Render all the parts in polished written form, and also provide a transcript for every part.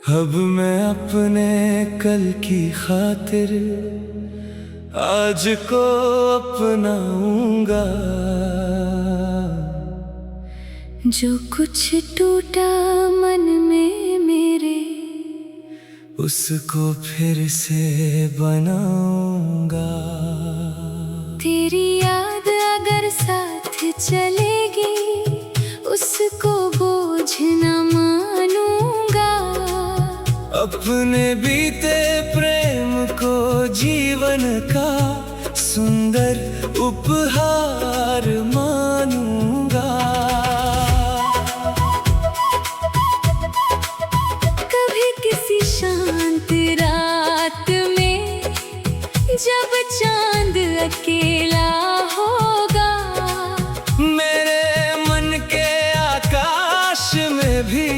अब मैं अपने कल की खातिर आज को अपनाऊंगा। जो कुछ टूटा मन में मेरे, उसको फिर से बनाऊंगा। तेरी याद अगर साथ चलेगी, उसको बोझ न मानूंगा। अपने बीते प्रेम को जीवन का सुंदर उपहार मानूंगा। कभी किसी शांत रात में जब चांद अकेला होगा, मेरे मन के आकाश में भी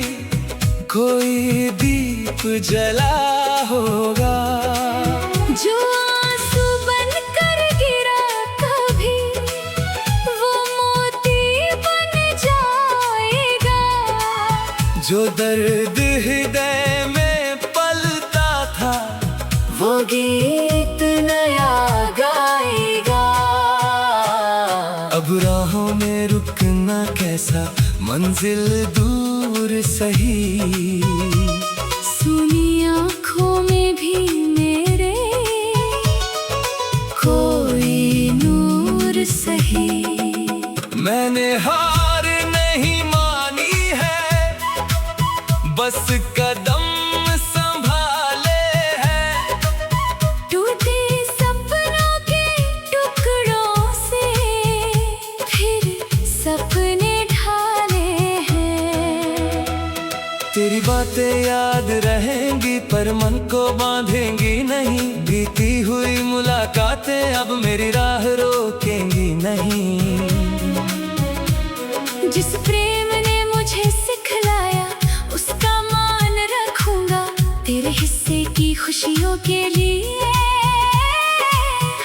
कोई दीप जला होगा। जो आंसू बनकर गिरा कभी, वो मोती बन जाएगा। जो दर्द हृदय में पलता था, वो गीत नया गाएगा। अब राहों में रुकना कैसा, मंजिल दूर सही। सुनी आँखों में भी मेरे कोई नूर सही। मैंने हार नहीं मानी है, बस कदम संभाले हैं। टूटे सपनों के टुकड़ों से फिर सपने ढाले हैं। तेरी बातें याद रहेंगी पर मन को बांधेंगी नहीं। बीती हुई मुलाकातें अब मेरी राह रोकेंगी नहीं। जिस प्रेम ने मुझे सिखलाया, उसका मान रखूंगा। तेरे हिस्से की खुशियों के लिए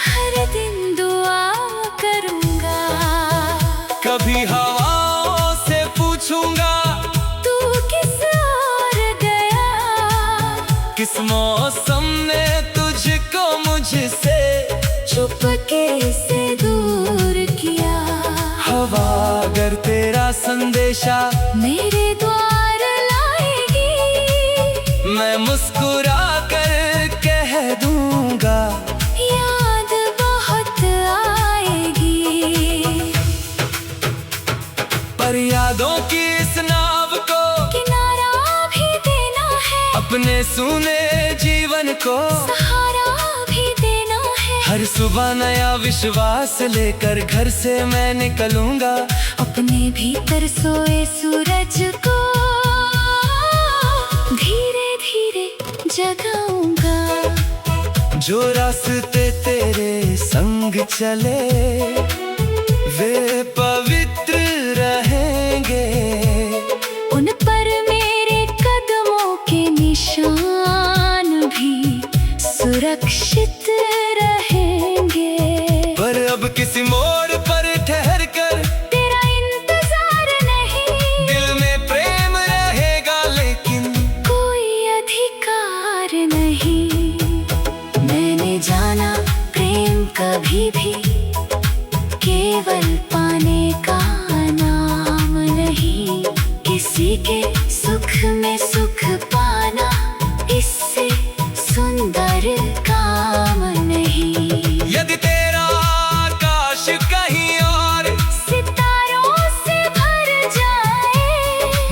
हर दिन दुआ करूंगा। कभी हवाओं से पूछूंगा, तू किस ओर गया, किस मौसम ने तुझको मुझसे चुपके से दूर किया। हवा अगर तेरा संदेशा मेरे द्वार लाएगी, मैं मुस्कुरा कर कह दूंगा। याद बहुत आएगी। पर यादों की इस नाव को किनारा भी देना है, अपने सूने जीवन को सहारा भी देना है। हर सुबह नया विश्वास लेकर घर से मैं निकलूंगा। अपने भीतर सोए सूरज को धीरे धीरे जगाऊंगा। जो रास्ते तेरे संग चले, वे पवित्र रहेंगे। उन पर मेरे कदमों के निशान भी सुरक्षित रहेंगे। पर अब किसी मोड़ पर ठहर कर तेरा इंतजार नहीं, दिल में प्रेम रहेगा लेकिन कोई अधिकार नहीं। मैंने जाना प्रेम कभी भी केवल पाने का नाम नहीं। किसी के सुख में सुख पाना, इससे सुंदर काम नहीं। यदि तेरा आकाश कहीं और सितारों से भर जाए,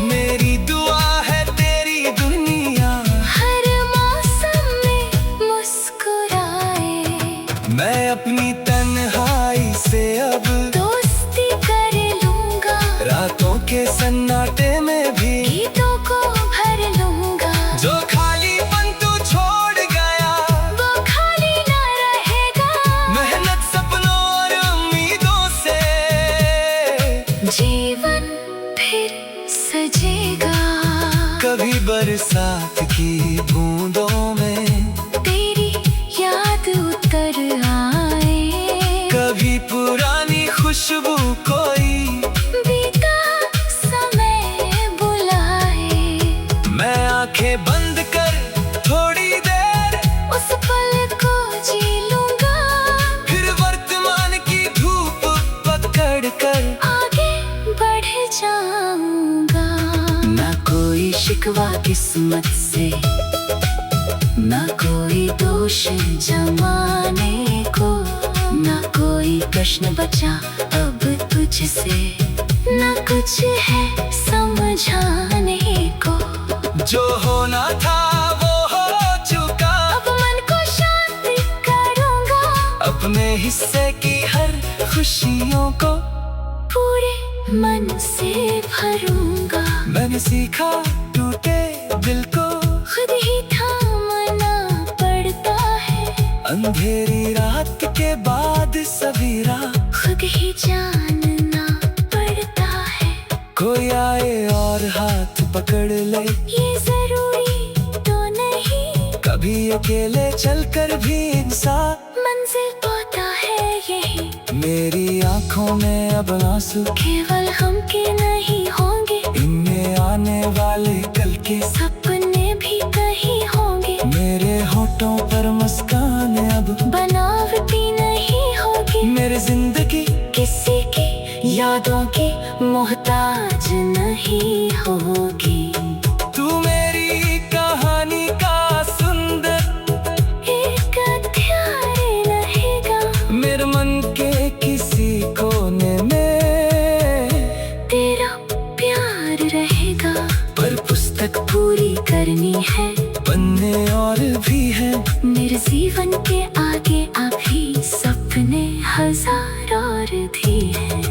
मेरी दुआ है तेरी दुनिया हर मौसम में मुस्कुराए। मैं अपनी तन्हाई से अब दोस्ती कर लूंगा, रातों के सन्नाटे में भी गीतों को भर लूंगा। जो खालीपन तू छोड़ गया, वो खाली ना रहेगा। मेहनत सपनों और उम्मीदों से जीवन फिर सजेगा। कभी बरसात की बूंदों में तेरी याद उतर आए, कभी पुरानी खुशबू कोई बीता समय बुलाए। मैं आंखें बंद शिकवा किस्मत से, ना कोई दोष जमाने को, ना कोई प्रश्न बचा अब तुझसे, ना कुछ है समझाने को। जो होना था वो हो चुका, अब मन को शांति करूंगा, अपने हिस्से की हर खुशियों को पूरे मन से भरूंगा। मैंने सीखा टूटे दिल को खुद ही थामना पड़ता है, अंधेरी रात के बाद सवेरा खुद ही जानना पड़ता है। कोई आए और हाथ पकड़ ले, ये जरूरी तो नहीं, कभी अकेले चलकर भी इंसान मंजिल पाता है यही। मेरी आंखों में अब आंसू केवल हम के नहीं होंगे, इनमें आने वाले कल के सपने भी कहीं होंगे। मेरे होठों पर मुस्कान अब बनावटी नहीं होगी, मेरी जिंदगी किसी की यादों की मोहताज नहीं होगी। तू मेरी कहानी का सुंदर एक अध्याय रहेगा, मेरे मन के किसी कोने में तेरा प्यार रहेगा। पर पुस्तक पूरी करनी है, पन्ने और भी है, मेरे जीवन के आगे अभी सपने हजार और भी हैं।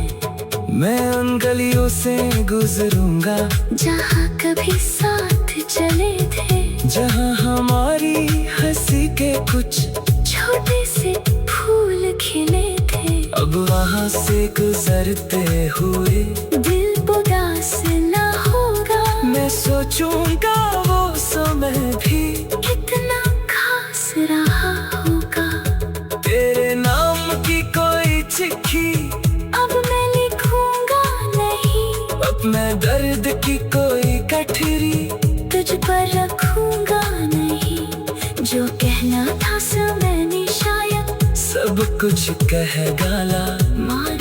मैं उन गलियों से गुजरूंगा जहाँ कभी साथ चले थे, जहाँ हमारी हंसी के कुछ छोटे से फूल खिले थे। अब वहाँ से गुजरते हुए दिल उदास ना होगा, मैं सोचूंगा वो समय भी कितना खास रहा होगा। तेरे नाम की कोई चिट्ठी अब मैं लिखूंगा नहीं, अपने दर्द की कोई कठरी तुझ पर रखूंगा नहीं। जो कहना था समय ने शायद सब कुछ कह डाला। मान